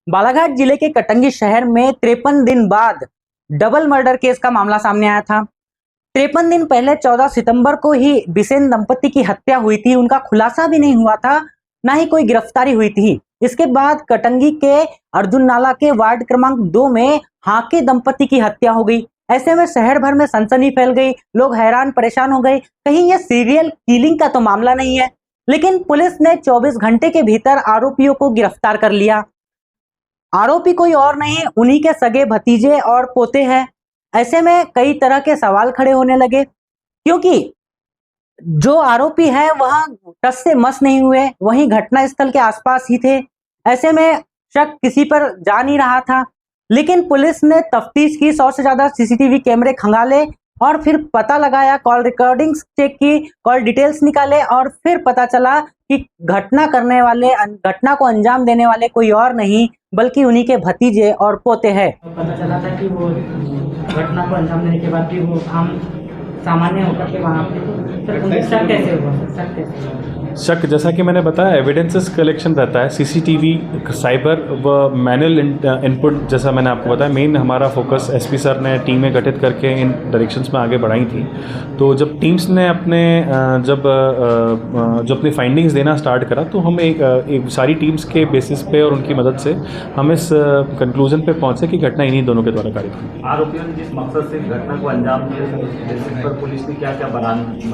बालाघाट जिले के कटंगी शहर में 53 दिन बाद डबल मर्डर केस का मामला सामने आया था। 53 दिन पहले 14 सितंबर को ही बिसेन दंपति की हत्या हुई थी। उनका खुलासा भी नहीं हुआ था, ना ही कोई गिरफ्तारी हुई थी। इसके बाद कटंगी के अर्जुन नाला के वार्ड क्रमांक 2 में हाके दंपति की हत्या हो गई। ऐसे में शहर भर में सनसनी फैल गई, लोग हैरान परेशान हो गए, कहीं यह सीरियल किलिंग का तो मामला नहीं है। लेकिन पुलिस ने 24 घंटे के भीतर आरोपियों को गिरफ्तार कर लिया। आरोपी कोई और नहीं, उन्हीं के सगे भतीजे और पोते हैं। ऐसे में कई तरह के सवाल खड़े होने लगे, क्योंकि जो आरोपी है वह टस से मस नहीं हुए, वहीं घटनास्थल के आसपास ही थे। ऐसे में शक किसी पर जा नहीं रहा था। लेकिन पुलिस ने तफ्तीश की, 100 से ज्यादा सीसीटीवी कैमरे खंगाले और फिर पता लगाया, कॉल रिकॉर्डिंग्स चेक की, कॉल डिटेल्स निकाले और फिर पता चला कि घटना को अंजाम देने वाले कोई और नहीं बल्कि उन्हीं के भतीजे और पोते हैं। पता चला था कि वो घटना को अंजाम देने के बाद भी वो आम सामान्य होकर के वहाँ पे, तो उन्हें शक कैसे हुआ? शक कैसे हुआ? शक जैसा कि मैंने बताया, एविडेंसेस कलेक्शन रहता है, सीसीटीवी, साइबर व मैनुअल इनपुट। जैसा मैंने आपको बताया, मेन हमारा फोकस एसपी सर ने टीमें गठित करके इन डायरेक्शंस में आगे बढ़ाई थी। तो जब टीम्स ने जो अपनी फाइंडिंग्स देना स्टार्ट करा, तो हम एक सारी टीम्स के बेसिस पे और उनकी मदद से हम इस कंक्लूजन पे पहुंचे कि घटना इन्हीं दोनों के द्वारा कारित हुई। आरोपियों ने जिस मकसद से घटना को अंजाम दिया, पर पुलिस ने क्या क्या बरामद की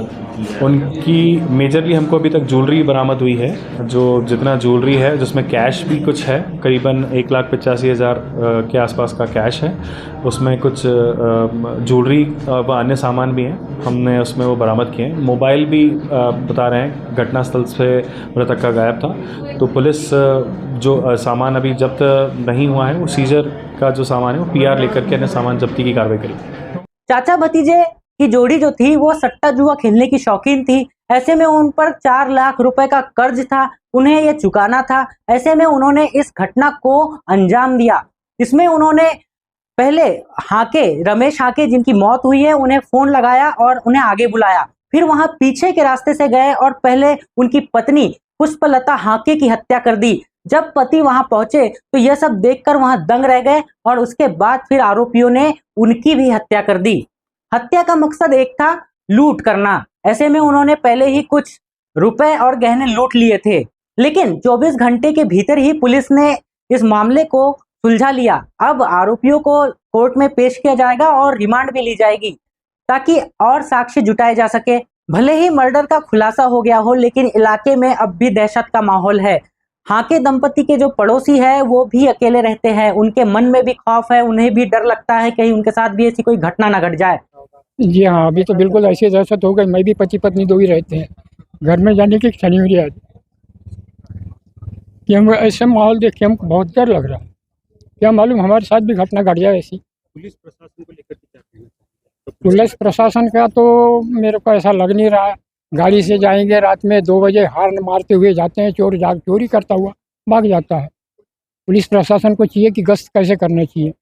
है? उनकी मेजरली हमको अभी तक ज्वेलरी बरामद हुई है। जो जितना ज्वेलरी है, जिसमें कैश भी कुछ है, करीबन 1,85,000 के आसपास का कैश है। उसमें कुछ ज्वेलरी व अन्य सामान भी हैं, हमने उसमें वो बरामद किए हैं। मोबाइल भी बता रहे हैं घटनास्थल से मृतक का गायब था। तो पुलिस जो सामान अभी जब्त नहीं हुआ है, वो सीजर का जो सामान है वो पीआर लेकर के अन्य सामान जब्ती की कार्रवाई करेगी। चाचा भतीजे की जोड़ी जो थी वो सट्टा जुआ खेलने की शौकीन थी। ऐसे में उन पर 4 लाख रुपए का कर्ज था, उन्हें यह चुकाना था। ऐसे में उन्होंने इस घटना को अंजाम दिया। इसमें उन्होंने पहले रमेश हाके जिनकी मौत हुई है, उन्हें फोन लगाया और उन्हें आगे बुलाया। फिर वहां पीछे के रास्ते से गए और पहले उनकी पत्नी पुष्पलता हाके की हत्या कर दी। जब पति वहां पहुंचे तो यह सब देखकर वहां दंग रह गए और उसके बाद फिर आरोपियों ने उनकी भी हत्या कर दी। हत्या का मकसद एक था, लूट करना। ऐसे में उन्होंने पहले ही कुछ रुपए और गहने लूट लिए थे। लेकिन 24 घंटे के भीतर ही पुलिस ने इस मामले को सुलझा लिया। अब आरोपियों को कोर्ट में पेश किया जाएगा और रिमांड भी ली जाएगी, ताकि और साक्ष्य जुटाए जा सके। भले ही मर्डर का खुलासा हो गया हो, लेकिन इलाके में अब भी दहशत का माहौल है। हाके दंपति के जो पड़ोसी है वो भी अकेले रहते हैं, उनके मन में भी खौफ है, उन्हें भी डर लगता है कहीं उनके साथ भी ऐसी कोई घटना ना घट जाए। जी हाँ, अभी तो बिल्कुल ऐसी दहशत हो गई। मैं भी पति पत्नी दो ही रहते हैं, घर में जाने की क्षण हो रही कि हम ऐसे माहौल देख के हमको बहुत डर लग रहा है। क्या मालूम हमारे साथ भी घटना घट जाए ऐसी। पुलिस प्रशासन को लेकर क्या कहना? पुलिस प्रशासन का तो मेरे को ऐसा लग नहीं रहा है। गाड़ी से जाएंगे, रात में 2 बजे हार्न मारते हुए जाते हैं, चोरी करता हुआ भाग जाता है। पुलिस प्रशासन को चाहिए कि गश्त कैसे करना चाहिए।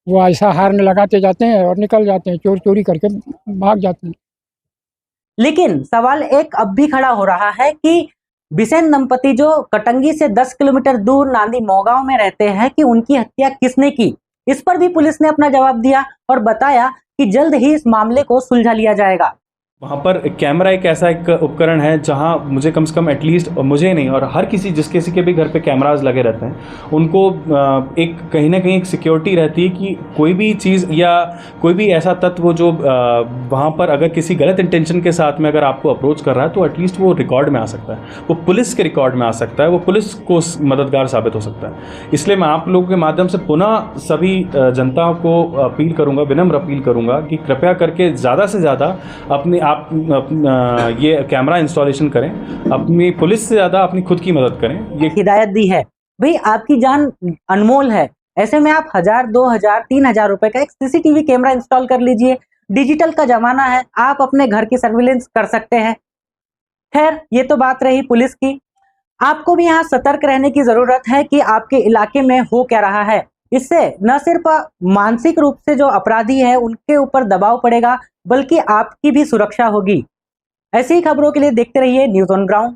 वो ऐसा हार्न लगाते जाते हैं और निकल जाते हैं, चोरी करके भाग जाते हैं। लेकिन सवाल एक अब भी खड़ा हो रहा है कि बिसेन दंपति जो कटंगी से 10 किलोमीटर दूर नांदी मोगांव में रहते हैं, कि उनकी हत्या किसने की। इस पर भी पुलिस ने अपना जवाब दिया और बताया कि जल्द ही इस मामले को सुलझा लिया जाएगा। वहाँ पर कैमरा एक ऐसा एक उपकरण है जहाँ मुझे कम से कम एटलीस्ट, मुझे नहीं और हर किसी जिस किसी के भी घर पे कैमरास लगे रहते हैं, उनको एक कहीं ना कहीं एक सिक्योरिटी रहती है कि कोई भी चीज़ या कोई भी ऐसा तत्व जो वहाँ पर अगर किसी गलत इंटेंशन के साथ में अगर आपको अप्रोच कर रहा है, तो एटलीस्ट वो रिकॉर्ड में आ सकता है, वो पुलिस के रिकॉर्ड में आ सकता है, वो पुलिस को मददगार साबित हो सकता है। इसलिए मैं आप लोगों के माध्यम से पुनः सभी जनता को अपील करूँगा, विनम्र अपील करूँगा कि कृपया करके ज़्यादा से ज़्यादा आप ये कैमरा इंस्टॉलेशन करें, अपनी पुलिस से ज़्यादा अपनी खुद की मदद करें। ये हिदायत दी है, भाई आपकी जान अनमोल है। ऐसे में आप 1000, 2000, 3000 रुपए का एक सीसीटीवी कैमरा इंस्टॉल कर लीजिए। डिजिटल का जमाना है, आप अपने घर की सर्विलेंस कर सकते हैं। खैर, ये तो बात रही पुलिस की। आपको भी यहाँ सतर्क रहने की जरूरत है कि आपके इलाके में हो क्या रहा है। इससे न सिर्फ मानसिक रूप से जो अपराधी है उनके ऊपर दबाव पड़ेगा, बल्कि आपकी भी सुरक्षा होगी। ऐसी ही खबरों के लिए देखते रहिए न्यूज़ ऑन ग्राउंड।